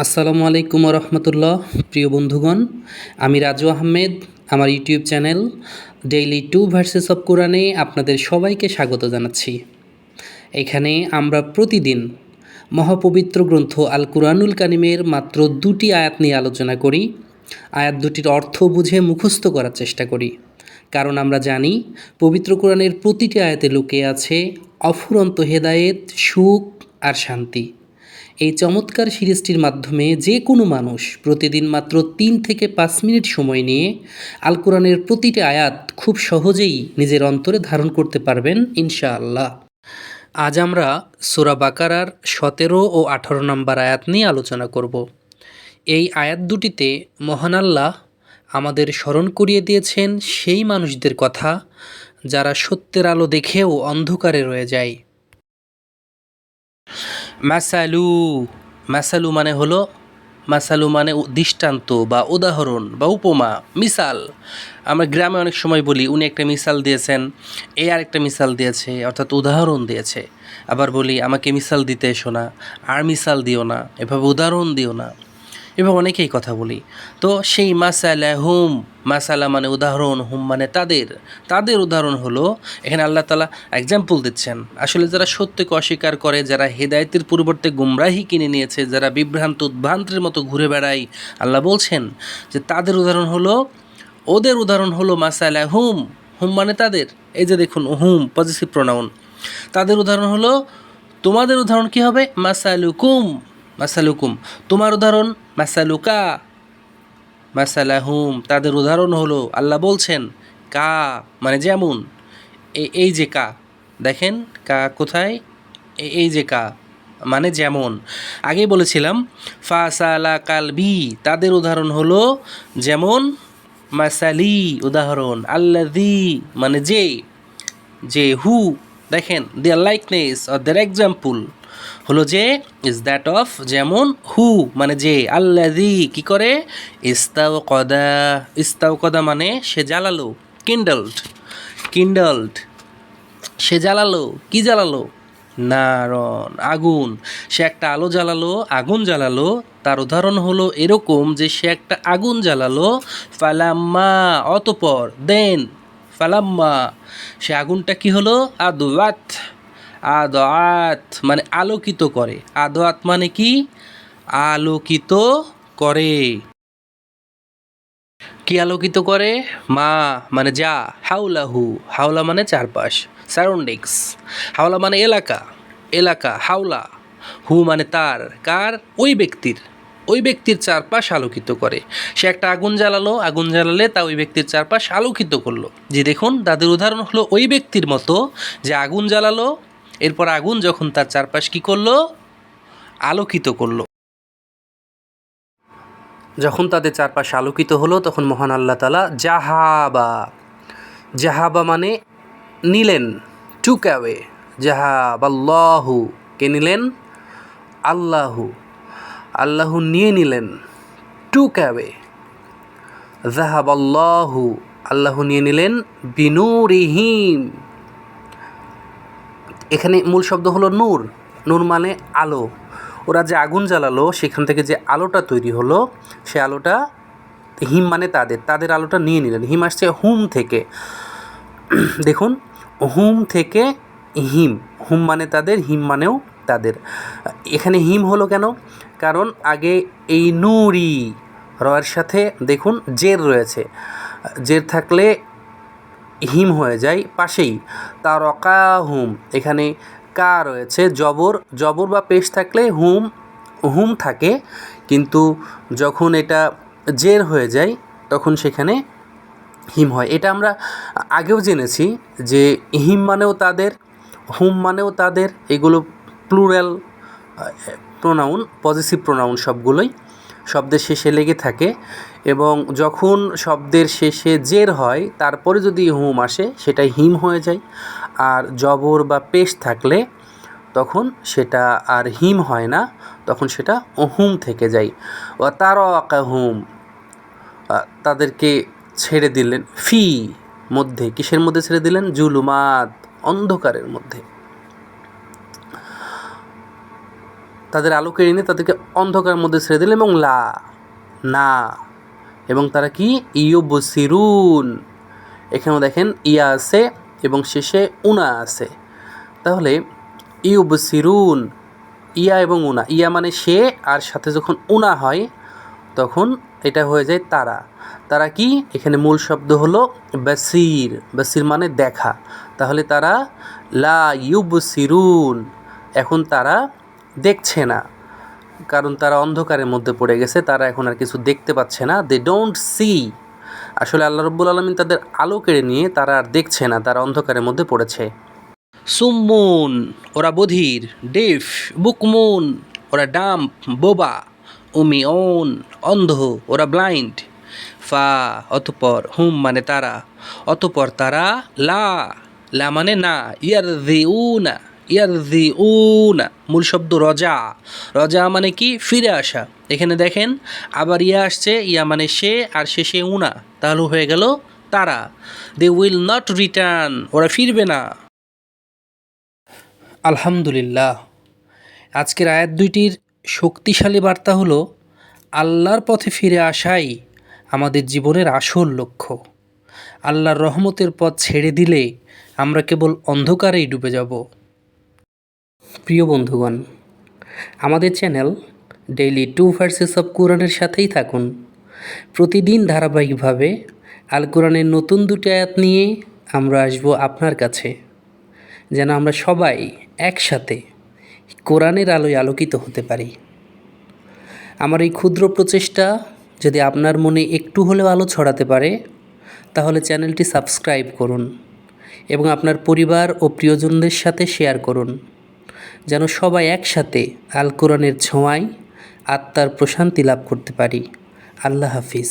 আসসালামু আলাইকুম রহমতুল্লাহ। প্রিয় বন্ধুগণ, আমি রাজু আহমেদ। আমার YouTube channel daily 2 versus of কোরআনে আপনাদের সবাইকে স্বাগত জানাচ্ছি। এখানে আমরা প্রতিদিন মহাপবিত্র গ্রন্থ আল কুরআনুল কারিমের মাত্র 2টি আয়াত নিয়ে আলোচনা করি। আয়াত দুটির অর্থ বুঝে মুখস্থ করার চেষ্টা করি, কারণ আমরা জানি পবিত্র কোরআনের প্রতিটি আয়াতে লুকিয়ে আছে অফুরন্ত হেদায়েত, সুখ আর শান্তি। এই চমৎকার সিরিজটির মাধ্যমে যে কোনো মানুষ প্রতিদিন মাত্র 3 থেকে 5 মিনিট সময় নিয়ে আল কোরআনের প্রতিটি আয়াত খুব সহজেই নিজের অন্তরে ধারণ করতে পারবেন ইনশাআল্লাহ। আজ আমরা সূরা বাকারার 17 ও 18 নম্বর আয়াত নিয়ে আলোচনা করব। এই আয়াত দুটিতে মহান আল্লাহ আমাদের স্মরণ করিয়ে দিয়েছেন সেই মানুষদের কথা যারা সত্যের আলো দেখেও অন্ধকারে রয়ে যায়। মাসালু, মাসালু মানে হলো, মাসালু মানে দৃষ্টান্ত বা উদাহরণ বা উপমা, মিসাল। আমরা গ্রামে অনেক সময় বলি উনি একটা মিসাল দিয়েছেন, এই আরেকটা মিসাল দিয়েছে, অর্থাৎ উদাহরণ দিয়েছে। আবার বলি আমাকে মিসাল দিতে এসো না, আর মিসাল দিও না, এভাবে উদাহরণ দিও না, এভাবে অনেকেই কথা বলি। তো সেই মাসালা হুম, মাসালা মানে উদাহরণ, হুম মানে তাদের, তাদের উদাহরণ হলো এখানে আল্লাহ তাআলা এক্সাম্পল দিচ্ছেন। আসলে যারা সত্যকে অস্বীকার করে, যারা হেদায়েতের পরিবর্তে গুমরাহি কিনে নিয়েছে, যারা বিভ্রান্ত উদ্ভ্রান্তের মতো ঘুরে বেড়ায়, আল্লাহ বলছেন যে তাদের উদাহরণ হলো, ওদের উদাহরণ হলো মাসালা হুম, হুম মানে তাদের। এই যে দেখুন হুম পজিটিভ প্রোনাউন। তাদের উদাহরণ হলো, তোমাদের উদাহরণ কি হবে? মাসালুকুম, মাসালুকুম তোমার উদাহরণ, মাসালুকা, মাসালাহুম তাদের উদাহরণ হলো। আল্লাহ বলছেন কা মানে যেমন, এই যে কা, দেখেন কা কোথায়, এই যে কা মানে যেমন। আগেই বলেছিলাম ফাসালা কালবি তাদের উদাহরণ হলো যেমন, মাসালি উদাহরণ, আল্লাযী মানে যে, যে হু, দেখেন দেয়ার লাইকনেস অর দেয়ার এক্সাম্পল হলো যে ইজ দ্যাট অফ, যেমন হু মানে যে, আল্লাযী কি করে, ইস্তাওকদা, ইস্তাওকদা মানে সে জ্বালালো, কিন্ডলড, কিন্ডলড সে জ্বালালো, কি জ্বালালো, নারন আগুন, সে একটা আলো জ্বালালো, আগুন জ্বালালো। তার উদাহরণ হলো এরকম যে সে একটা আগুন জ্বালালো, ফালাম্মা অতপর, দেন ফালাম্মা সে আগুনটা কি হলো, আদওয়াত, আদওয়াত মানে আলোকিত করে, আদওয়াত মানে কি, আলোকিত করে। কি আলোকিত করে? মা মানে যা, হাউলাহু, হাওলা মানে চারপাশ, সারাউন্ডিংস, হাওলা মানে এলাকা, এলাকা হাওলা, হু মানে তার, কার, ওই ব্যক্তির, ওই ব্যক্তির চারপাশ আলোকিত করে। সে একটা আগুন জ্বালালো, আগুন জ্বালালে তা ওই ব্যক্তির চারপাশ আলোকিত করলো। যে দেখুন তাদের উদাহরণ হলো ওই ব্যক্তির মতো যে আগুন জ্বালালো, এরপর আগুন যখন তার চারপাশ কি করলো, আলোকিত করলো। যখন তাদের চারপাশে আলোকিত হলো তখন মহান আল্লাহ তাআলা জাহাবা, জাহাবা মানে নিলেন, টুক অ্যাওয়ে, জাহাবাল্লাহু কে নিলেন, আল্লাহু, আল্লাহু নিয়ে নিলেন, টুক অ্যাওয়ে, জাহাবাল্লাহু আল্লাহু নিয়ে নিলেন, বিনুরিহিম এখানে মূল শব্দ হলো নূর, নূর মানে আলো। ওরা যে আগুন জ্বালালো সেখান থেকে যে আলোটা তৈরি হলো, সে আলোটা, হিম মানে তাদের, তাদের আলোটা নিয়ে নিলেন। হিম আসছে হুম থেকে, দেখুন হুম থেকে হিম, হুম মানে তাদের, হিম মানেও তাদের। এখানে হিম হলো কেন? কারণ আগে এই নূরি রয়ের সাথে দেখুন জের রয়েছে, জের থাকলে হিম হয়ে যায় পাশেই, তার অকা হুম, এখানে কা রয়েছে, জবর, জবর বা পেশ থাকলে হুম, হুম থাকে, কিন্তু যখন এটা জের হয়ে যায় তখন সেখানে হিম হয়। এটা আমরা আগেও জেনেছি যে হিম মানেও তাদের, হুম মানেও তাদের, এগুলো প্লুরাল প্রোনাউন, পজিটিভ প্রোনাউন সবগুলোই শব্দের শেষে লেগে থাকে, এবং যখন শব্দের শেষে জের হয় তারপরে যদি হুম আসে সেটা হিম হয়ে যায়। আর জবর বা পেশ থাকলে তখন সেটা আর হিম হয় না, তখন সেটা হুম থেকে যায়। ও তার হুম তাদেরকে ছেড়ে দিলেন, ফি মধ্যে, কিসের মধ্যে ছেড়ে দিলেন, জুলুমাত অন্ধকারের মধ্যে। তাদের আলো কেড়ে নিয়ে তাদেরকে অন্ধকারের মধ্যে ছেড়ে দিলেন, এবং লা না, এবং তারা কি ইউবসিরুন, এখানেও দেখেন ইয়া আছে এবং শেষে উনা আছে। তাহলে ইউবসিরুন, ইয়া এবং উনা, ইয়া মানে সে, আর সাথে যখন উনা হয় তখন এটা হয়ে যায় তারা। তারা কি, এখানে মূল শব্দ হলো বাসির, বাসির মানে দেখা। তাহলে তারা লা ইউবসিরুন, এখন তারা দেখছে না, কারণ তারা অন্ধকারের মধ্যে পড়ে গেছে, তারা এখন আর কিছু দেখতে পাচ্ছে না। দে ডোন্ট সি, আসলে আল্লাহ রাব্বুল আলামিন তাদের আলো কেড়ে নিয়ে তারা আর দেখছে না, তারা অন্ধকারের মধ্যে পড়েছে। সুম্মুন, ওরা বধির। ডেফ, বুকমুন, ওরা ডাম্প, বোবা। উমিউন, অন্ধ, ওরা ব্লাইন্ড। ফা, অতপর, হুম মানে তারা, অতপর তারা, লা, লা মানে না, ইয়ারজিউনা, ইয়ারজিউনা, মূল শব্দ রজা, রজা মানে কি ফিরে আসা। এখানে দেখেন আবার ইয়া আসছে, ইয়া মানে সে, আর শেষে উনা, তাহলে হয়ে গেল তারা। দে উইল নট রিটার্ন, ওরা ফিরবে না। আলহামদুলিল্লাহ। আজকের আয়াত দুইটির শক্তিশালী বার্তা হলো আল্লাহর পথে ফিরে আসাই আমাদের জীবনের আসল লক্ষ্য। আল্লাহর রহমতের পথ ছেড়ে দিলে আমরা কেবল অন্ধকারেই ডুবে যাব। প্রিয় বন্ধুগণ, আমাদের চ্যানেল ডেইলি 2 ভার্সেস অফ কোরআনের সাথেই থাকুন। প্রতিদিন ধারাবাহিকভাবে আল কোরআনের নতুন 2টি আয়াত নিয়ে আমরা আসবো আপনার কাছে, যেন আমরা সবাই একসাথে কোরআনের আলোয় আলোকিত হতে পারি। আমার এই ক্ষুদ্র প্রচেষ্টা যদি আপনার মনে একটু হলেও আলো ছড়াতে পারে, তাহলে চ্যানেলটি সাবস্ক্রাইব করুন এবং আপনার পরিবার ও প্রিয়জনদের সাথে শেয়ার করুন, যেন সবাই একসাথে আল কোরআনের ছোঁয়ায় আত্মার প্রশান্তি লাভ করতে পারি। আল্লাহ হাফিজ।